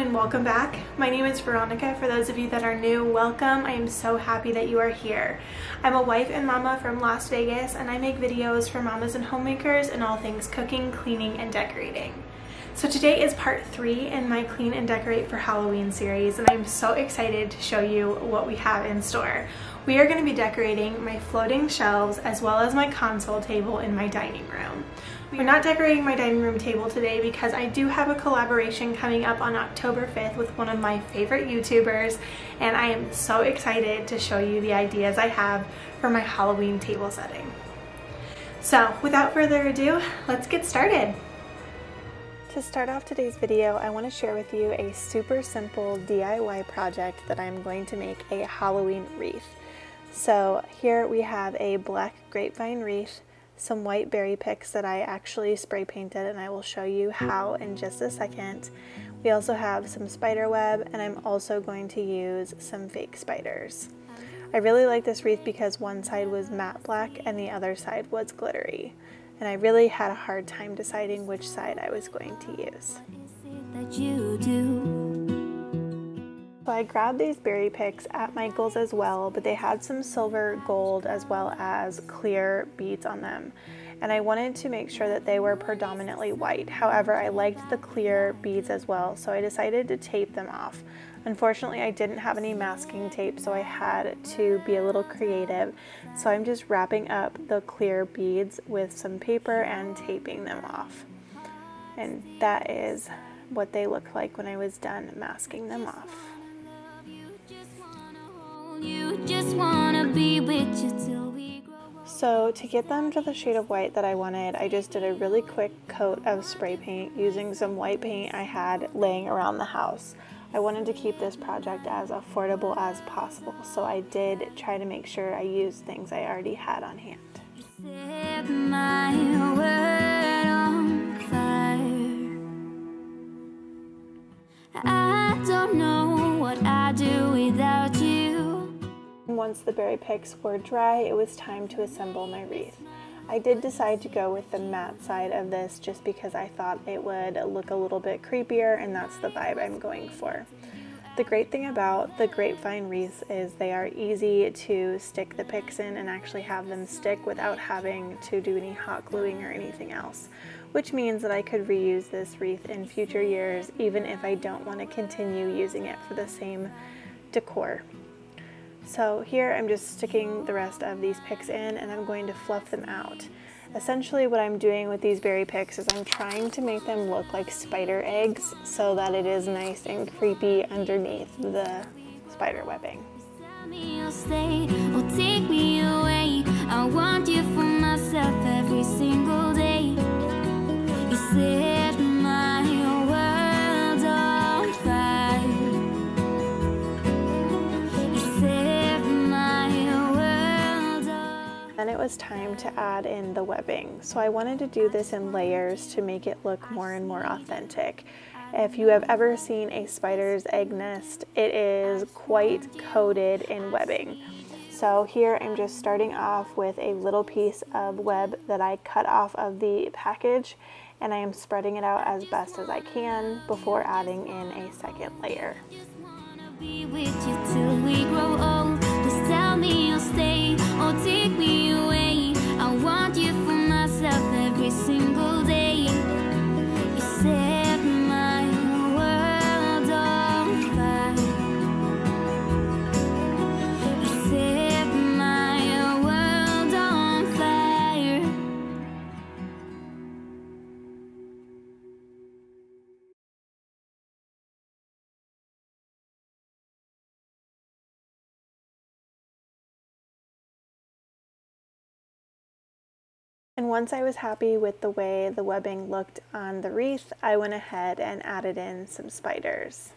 and welcome back. My name is Veronica. For those of you that are new, welcome. I am so happy that you are here. I'm a wife and mama from Las Vegas, and I make videos for mamas and homemakers in all things cooking, cleaning, and decorating. So today is part 3 in my Clean and Decorate for Halloween series, and I'm so excited to show you what we have in store. We are going to be decorating my floating shelves as well as my console table in my dining room. We're not decorating my dining room table today because I do have a collaboration coming up on October 5th with one of my favorite YouTubers, and I am so excited to show you the ideas I have for my Halloween table setting. So without further ado, let's get started. To start off today's video, I want to share with you a super simple DIY project that I'm going to make a Halloween wreath. So here we have a black grapevine wreath, some white berry picks that I actually spray painted, and I will show you how in just a second. We also have some spider web, and I'm also going to use some fake spiders. I really like this wreath because one side was matte black and the other side was glittery, and I really had a hard time deciding which side I was going to use. So I grabbed these berry picks at Michael's as well, but they had some silver, gold, as well as clear beads on them. And I wanted to make sure that they were predominantly white. However, I liked the clear beads as well, so I decided to tape them off. Unfortunately, I didn't have any masking tape, so I had to be a little creative. So I'm just wrapping up the clear beads with some paper and taping them off. And that is what they look like when I was done masking them off. So to get them to the shade of white that I wanted, I just did a really quick coat of spray paint using some white paint I had laying around the house. I wanted to keep this project as affordable as possible, so I did try to make sure I used things I already had on hand. Set my world on fire. I don't know what I'd do without you. Once the berry picks were dry, it was time to assemble my wreath. I did decide to go with the matte side of this just because I thought it would look a little bit creepier, and that's the vibe I'm going for. The great thing about the grapevine wreaths is they are easy to stick the picks in and actually have them stick without having to do any hot gluing or anything else, which means that I could reuse this wreath in future years even if I don't want to continue using it for the same decor. So here I'm just sticking the rest of these picks in, and I'm going to fluff them out. Essentially what I'm doing with these berry picks is I'm trying to make them look like spider eggs so that it is nice and creepy underneath the spider webbing. I want you for myself every single day. You set my world on fire. Then it was time to add in the webbing. So I wanted to do this in layers to make it look more and more authentic. If you have ever seen a spider's egg nest, it is quite coated in webbing. So here I'm just starting off with a little piece of web that I cut off of the package, and I am spreading it out as best as I can before adding in a second layer. Be with you till we grow old. Just tell me you'll stay or take me away. I want you for myself every single day. You set my world on fire. You set my world on fire. And once I was happy with the way the webbing looked on the wreath, I went ahead and added in some spiders.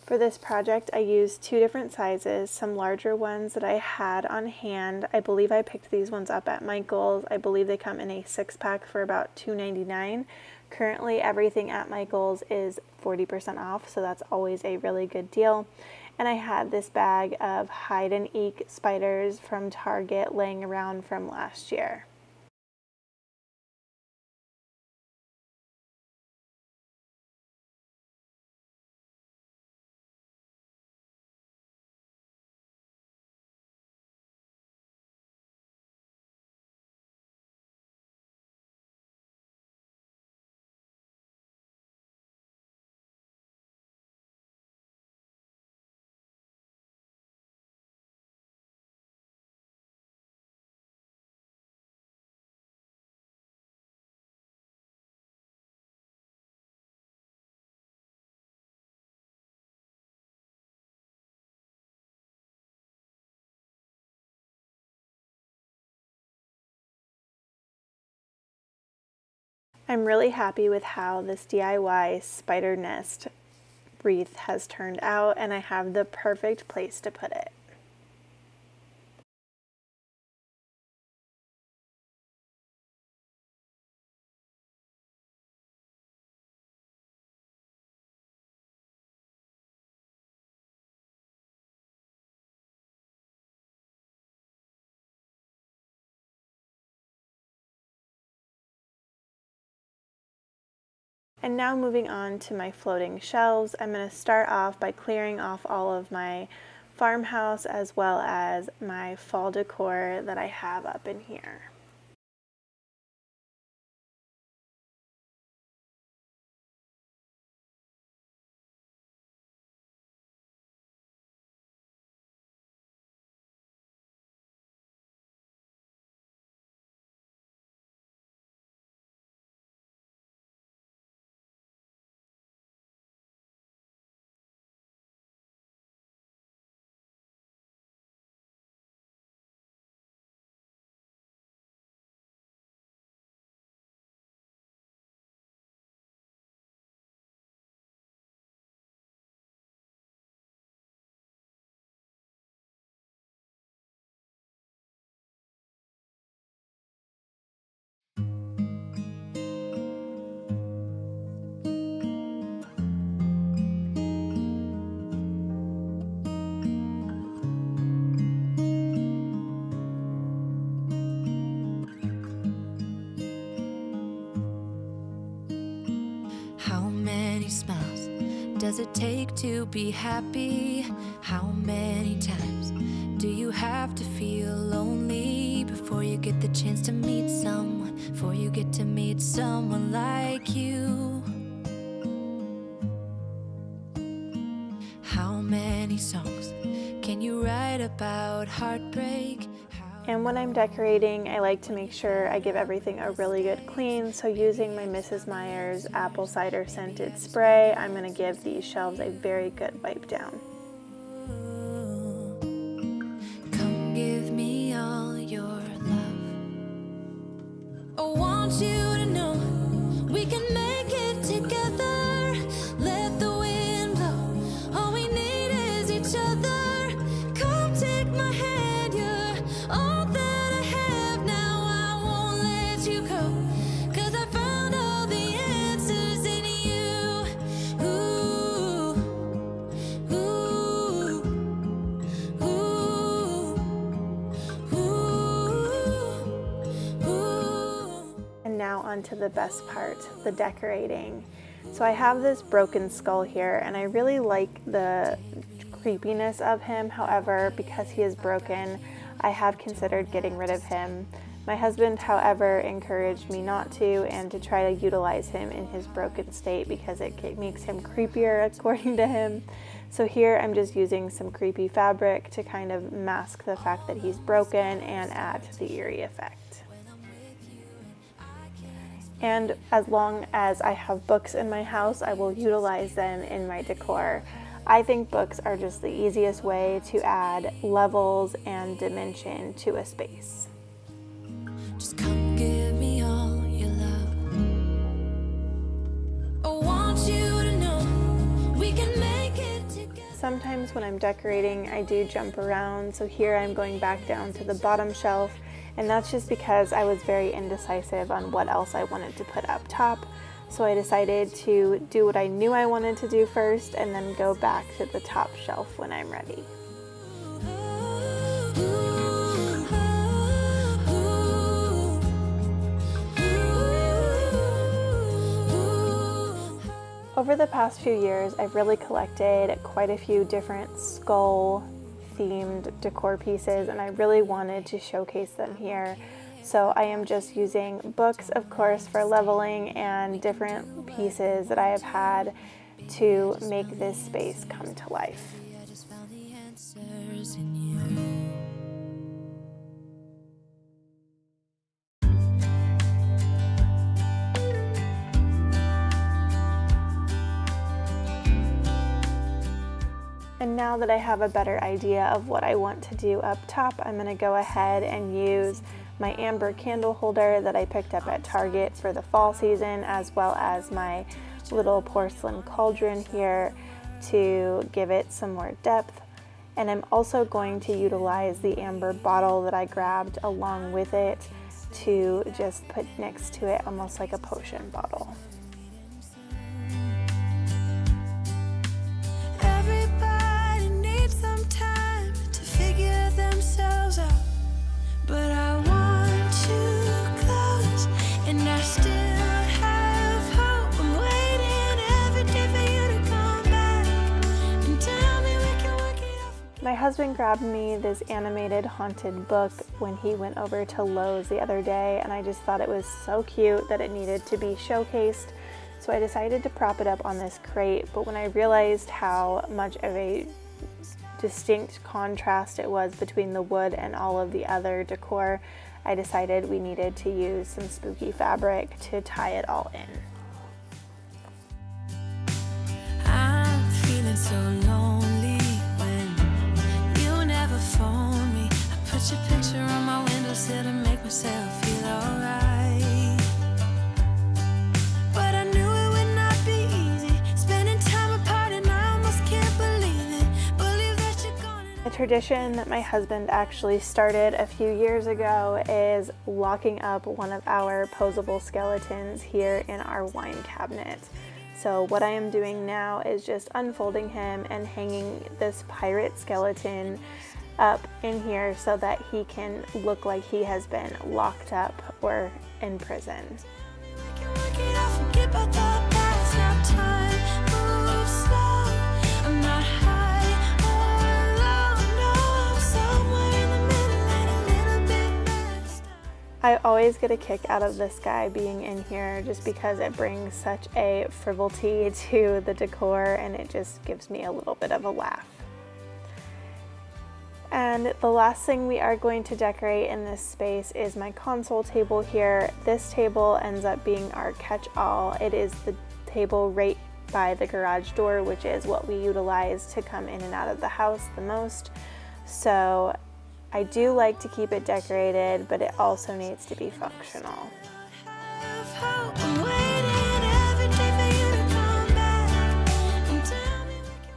For this project, I used 2 different sizes, some larger ones that I had on hand. I believe I picked these ones up at Michael's. I believe they come in a 6-pack for about $2.99. Currently, everything at Michael's is 40% off, so that's always a really good deal. And I had this bag of hide and eek spiders from Target laying around from last year. I'm really happy with how this DIY spider nest wreath has turned out, and I have the perfect place to put it. And now moving on to my floating shelves, I'm going to start off by clearing off all of my farmhouse as well as my fall decor that I have up in here. Smiles does it take to be happy? How many times do you have to feel lonely before you get the chance to meet someone, before you get to meet someone like you? How many songs can you write about heartbreak? And when I'm decorating, I like to make sure I give everything a really good clean. So using my Mrs. Meyer's apple cider scented spray, I'm going to give these shelves a very good wipe down. Come give me all your love. I want you to know we can make it together. Let the wind blow. All we need is each other. Come take my hand, you're all that I have now. I won't let you go, 'cause I found all the answers in you. Ooh, ooh, ooh, ooh. And now on to the best part, the decorating. So I have this broken skull here, and I really like the creepiness of him. However, because he is broken, I have considered getting rid of him. My husband, however, encouraged me not to and to try to utilize him in his broken state because it makes him creepier according to him. So here I'm just using some creepy fabric to kind of mask the fact that he's broken and add to the eerie effect. And as long as I have books in my house, I will utilize them in my decor. I think books are just the easiest way to add levels and dimension to a space. Just come give me all your love. I want you to know we can make it together. Sometimes when I'm decorating, I do jump around. So here I'm going back down to the bottom shelf, and that's just because I was very indecisive on what else I wanted to put up top. So I decided to do what I knew I wanted to do first and then go back to the top shelf when I'm ready. Over the past few years, I've really collected quite a few different skull themed decor pieces, and I really wanted to showcase them here. So I am just using books, of course, for leveling and different pieces that I have had to make this space come to life. And now that I have a better idea of what I want to do up top, I'm going to go ahead and use my amber candle holder that I picked up at Target for the fall season, as well as my little porcelain cauldron here to give it some more depth. And I'm also going to utilize the amber bottle that I grabbed along with it to just put next to it, almost like a potion bottle. But I want you close, and I still have hope. I'm waiting every day for you to come back and tell me we can work it out. My husband grabbed me this animated haunted book when he went over to Lowe's the other day, and I just thought it was so cute that it needed to be showcased. So I decided to prop it up on this crate, but when I realized how much of a distinct contrast it was between the wood and all of the other decor, I decided we needed to use some spooky fabric to tie it all in. I'm feeling so lonely when you never phone me. I put your picture on my windowsill to make myself feel alright. But I knew it would not be easy, spending time apart, and I almost can't believe it. A tradition that my husband actually started a few years ago is locking up one of our posable skeletons here in our wine cabinet. So what I am doing now is just unfolding him and hanging this pirate skeleton up in here so that he can look like he has been locked up or in prison. I always get a kick out of this guy being in here just because it brings such a frivolity to the decor, and it just gives me a little bit of a laugh. And the last thing we are going to decorate in this space is my console table here. This table ends up being our catch-all. It is the table right by the garage door, which is what we utilize to come in and out of the house the most. So I do like to keep it decorated, but it also needs to be functional.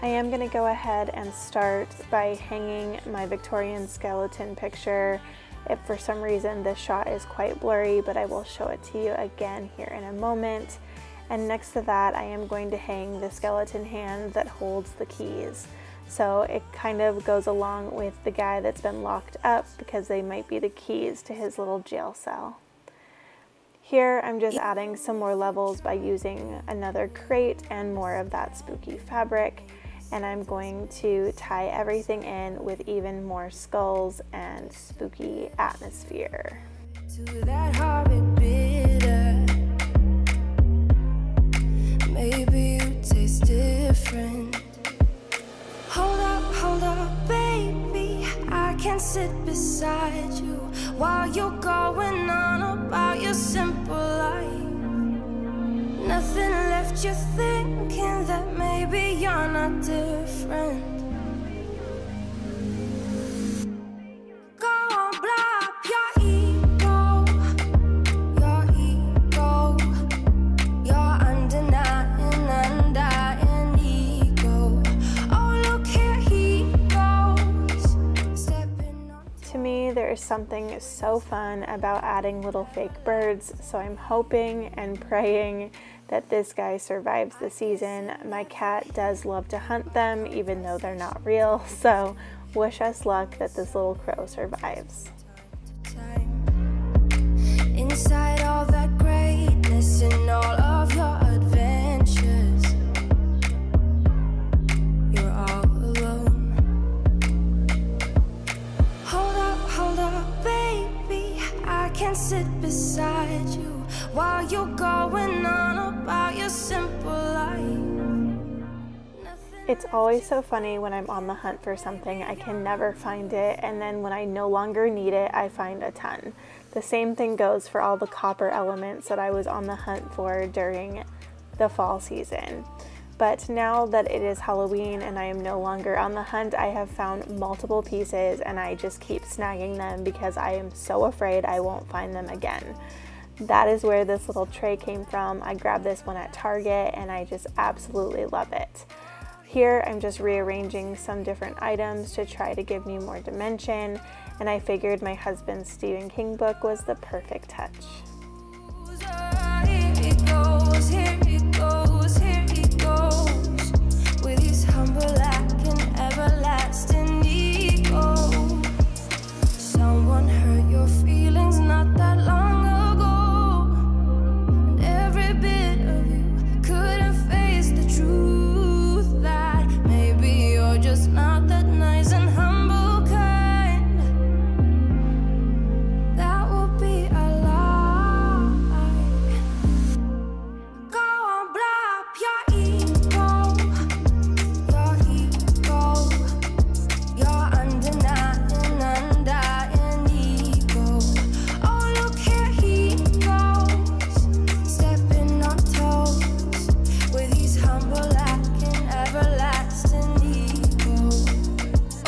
I am going to go ahead and start by hanging my Victorian skeleton picture. If for some reason this shot is quite blurry, but I will show it to you again here in a moment. And next to that, I am going to hang the skeleton hand that holds the keys. So it kind of goes along with the guy that's been locked up because they might be the keys to his little jail cell. Here I'm just adding some more levels by using another crate and more of that spooky fabric, and I'm going to tie everything in with even more skulls and spooky atmosphere. To that horrid bitter, maybe you taste different. Hold up, baby, I can sit beside you while you're going on about your simple life. Nothing left you thinking that maybe you're not different. Go on, blow up your ego, your undenying, undying ego. Oh, look here he goes, stepping on. To me, there There's something so fun about adding little fake birds, so I'm hoping and praying that this guy survives the season. My cat does love to hunt them even though they're not real, so wish us luck that this little crow survives. Inside all that greatness and all of your adventures, you're all alone. Hold up, baby, I can sit beside you while you're going on about your simple life. It's always so funny when I'm on the hunt for something, I can never find it, and then when I no longer need it, I find a ton. The same thing goes for all the copper elements that I was on the hunt for during the fall season. But now that it is Halloween and I am no longer on the hunt, I have found multiple pieces and I just keep snagging them because I am so afraid I won't find them again. That is where this little tray came from. I grabbed this one at Target and I just absolutely love it. Here I'm just rearranging some different items to try to give me more dimension, and I figured my husband's Stephen King book was the perfect touch. Here it goes, here it goes, here it goes, with his humble lack and everlasting ego. Someone hurt your feelings not that long ago, and every bit of you couldn't face the truth that maybe you're just not that nice and humble kind. That would be a lie. Go on, blow up your ego, your undenying, undying ego. Oh, look, here he goes, stepping on toes with his humble lack and everlasting ego.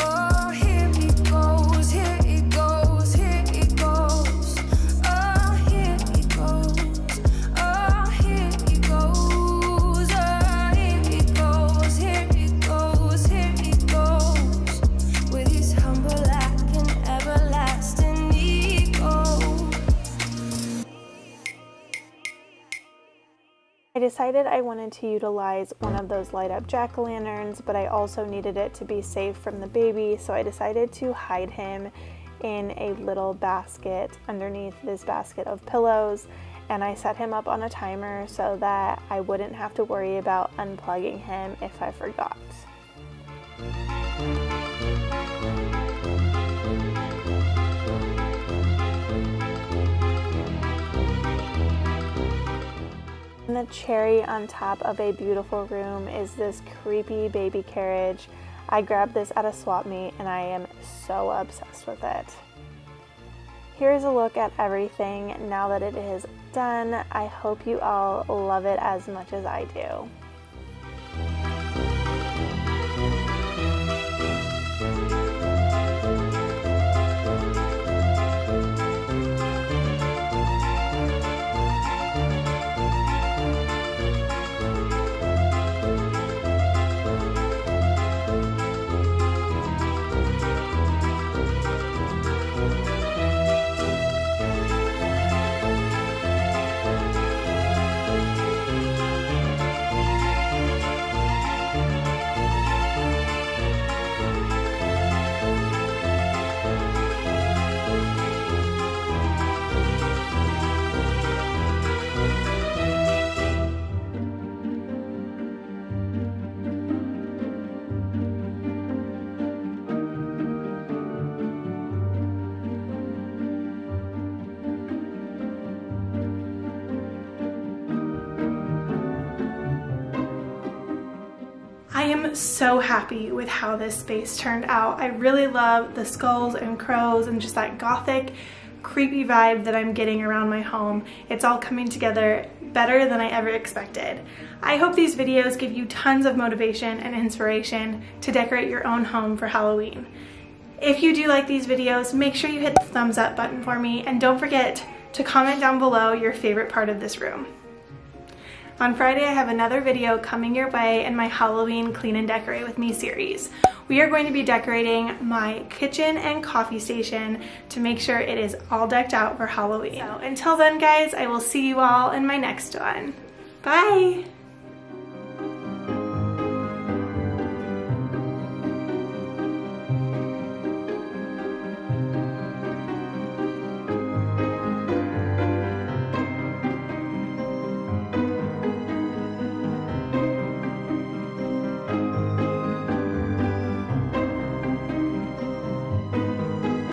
Oh, here he goes, here he goes, here he goes. Oh, here he goes, oh, here he goes. Oh, here he goes, here he goes, here he goes, with his humble lack and everlasting ego. I decided I wanted to utilize one of those light up jack-o'-lanterns, but I also needed it to be safe from the baby, so I decided to hide him in a little basket underneath this basket of pillows, and I set him up on a timer so that I wouldn't have to worry about unplugging him if I forgot. And the cherry on top of a beautiful room is this creepy baby carriage. I grabbed this at a swap meet and I am so obsessed with it. Here's a look at everything now that it is done. I hope you all love it as much as I do. I am so happy with how this space turned out. I really love the skulls and crows and just that gothic, creepy vibe that I'm getting around my home. It's all coming together better than I ever expected. I hope these videos give you tons of motivation and inspiration to decorate your own home for Halloween. If you do like these videos, make sure you hit the thumbs up button for me, and don't forget to comment down below your favorite part of this room. On Friday, I have another video coming your way in my Halloween Clean and Decorate With Me series. We are going to be decorating my kitchen and coffee station to make sure it is all decked out for Halloween. So until then, guys, I will see you all in my next one. Bye!